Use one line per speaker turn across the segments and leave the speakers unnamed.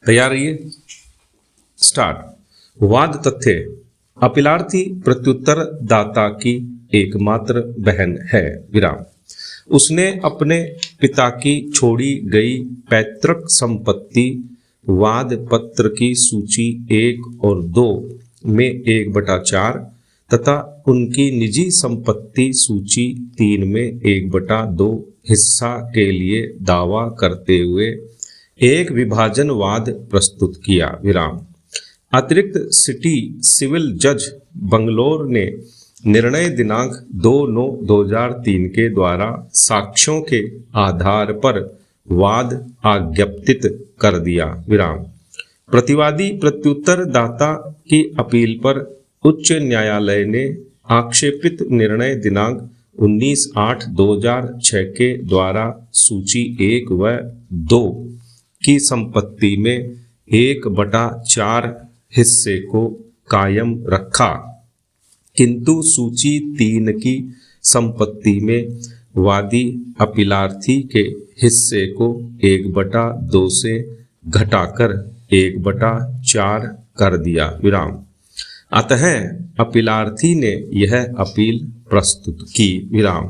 तैयार रहिए। स्टार्ट। वाद तथ्य। अपीलार्थी प्रत्युत्तर दाता की एकमात्र बहन है। विराम। उसने अपने पिता की छोड़ी गई पैतृक संपत्ति वाद पत्र की सूची 1 और 2 में 1/4 तथा उनकी निजी संपत्ति सूची 3 में 1/2 हिस्सा के लिए दावा करते हुए एक विभाजनवाद प्रस्तुत किया। विराम। अतिरिक्त सिटी सिविल जज बंगलौर ने निर्णय दिनांक 2/9/2003 के द्वारा साक्ष्यों के आधार पर वाद आज्ञप्तित कर दिया। विराम। प्रतिवादी प्रत्युत्तर दाता की अपील पर उच्च न्यायालय ने आक्षेपित निर्णय दिनांक 19/8/2006 के द्वारा सूची 1 व 2 की संपत्ति में 1/4 हिस्से को कायम रखा, किंतु सूची 3 की संपत्ति में वादी अपीलार्थी के हिस्से को 1/2 से घटाकर 1/4 कर दिया। विराम। अतः अपीलार्थी ने यह अपील प्रस्तुत की। विराम।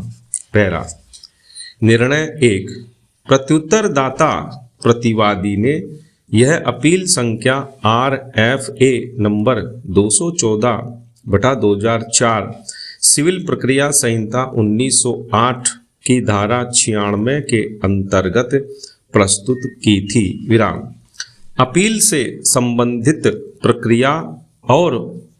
पैरा। निर्णय 1। प्रत्युत्तर दाता प्रतिवादी ने यह अपील संख्या RFA नंबर 214/2004 सिविल प्रक्रिया संहिता 1908 की धारा 96 के अंतर्गत प्रस्तुत की थी। विराम। अपील से संबंधित प्रक्रिया और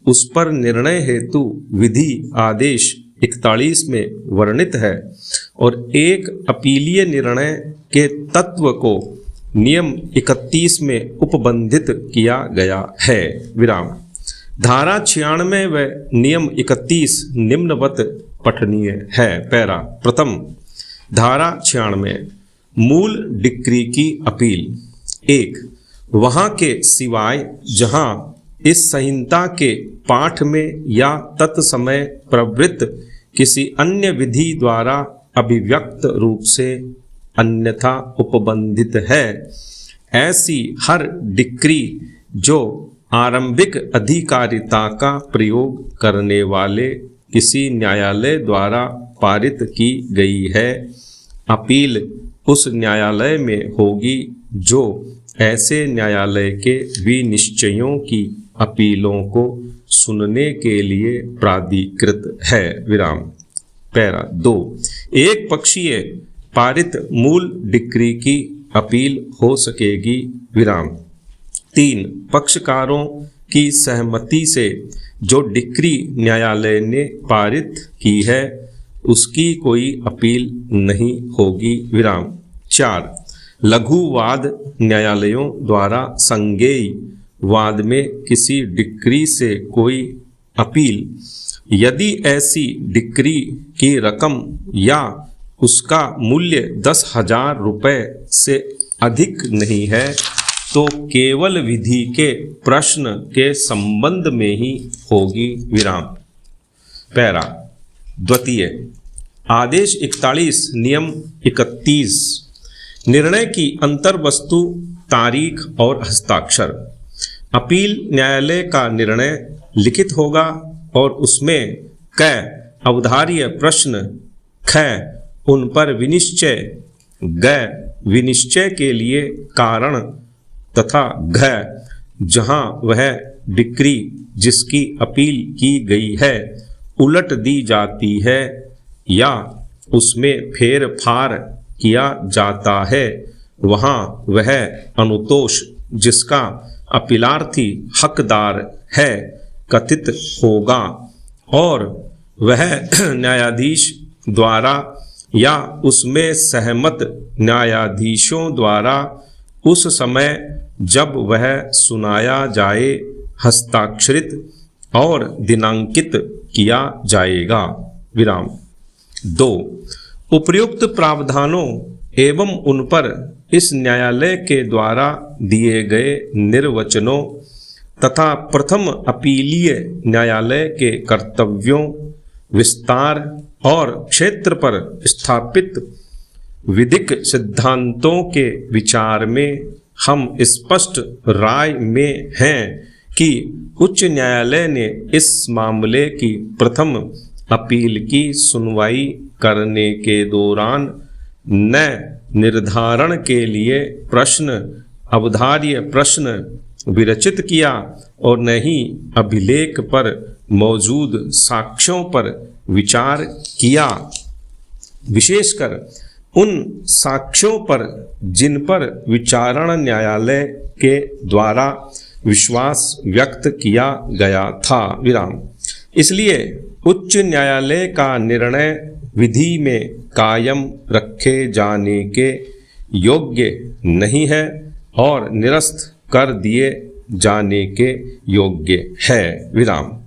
उस पर निर्णय हेतु विधि आदेश 41 में वर्णित है और एक अपीलीय निर्णय के तत्व को नियम 31 में उपबंधित किया गया है। विराम। धारा 96 व नियम 31 निम्नवत पठनीय है। पैरा। प्रथम। धारा 96 मूल डिक्री की अपील। 1। वहाँ के सिवाय जहाँ इस संहिता के पाठ में या तत्समय प्रवृत्त किसी अन्य विधि द्वारा अभिव्यक्त रूप से अन्यथा उपबंधित है, ऐसी हर डिक्री जो आरंभिक अधिकारिता का प्रयोग करने वाले किसी न्यायालय द्वारा पारित की गई है, अपील उस न्यायालय में होगी जो ऐसे न्यायालय के विनिश्चयों की अपीलों को सुनने के लिए प्राधिकृत है। विराम। पैरा 2। एक पक्षीय पारित मूल डिक्री की अपील हो सकेगी। विराम। 3। पक्षकारों की सहमति से जो डिक्री न्यायालय ने पारित की है उसकी कोई अपील नहीं होगी। विराम। 4। लघु वाद न्यायालयों द्वारा संज्ञेय वाद में किसी डिक्री से कोई अपील यदि ऐसी डिक्री की रकम या उसका मूल्य 10,000 रुपये से अधिक नहीं है तो केवल विधि के प्रश्न के संबंध में ही होगी। विराम। पैरा। द्वितीय। आदेश 41 नियम 31 निर्णय की अंतर्वस्तु तारीख और हस्ताक्षर। अपील न्यायालय का निर्णय लिखित होगा और उसमें क अवधार्य प्रश्न, ख उन पर विनिश्चय, ग विनिश्चय के लिए कारण तथा घ जहां वह डिक्री जिसकी अपील की गई है उलट दी जाती है या उसमें फेर फार किया जाता है, वहां वह अनुतोष जिसका अपीलार्थी हकदार है कथित होगा और वह न्यायाधीश द्वारा या उसमें सहमत न्यायाधीशों द्वारा उस समय जब वह सुनाया जाए हस्ताक्षरित और दिनांकित किया जाएगा। विराम। 2। उपर्युक्त प्रावधानों एवं उन पर इस न्यायालय के द्वारा दिए गए निर्वचनों तथा प्रथम अपीलीय न्यायालय के कर्तव्यों, विस्तार और क्षेत्र पर स्थापित विधिक सिद्धांतों के विचार में हम स्पष्ट राय में हैं कि उच्च न्यायालय ने इस मामले की प्रथम अपील की सुनवाई करने के दौरान न निर्धारण के लिए प्रश्न अवधार्य प्रश्न विरचित किया और न ही अभिलेख पर मौजूद साक्ष्यों पर विचार किया, विशेषकर उन साक्ष्यों पर जिन पर विचारण न्यायालय के द्वारा विश्वास व्यक्त किया गया था। विराम। इसलिए उच्च न्यायालय का निर्णय विधि में कायम रखे जाने के योग्य नहीं है और निरस्त कर दिए जाने के योग्य है। विराम।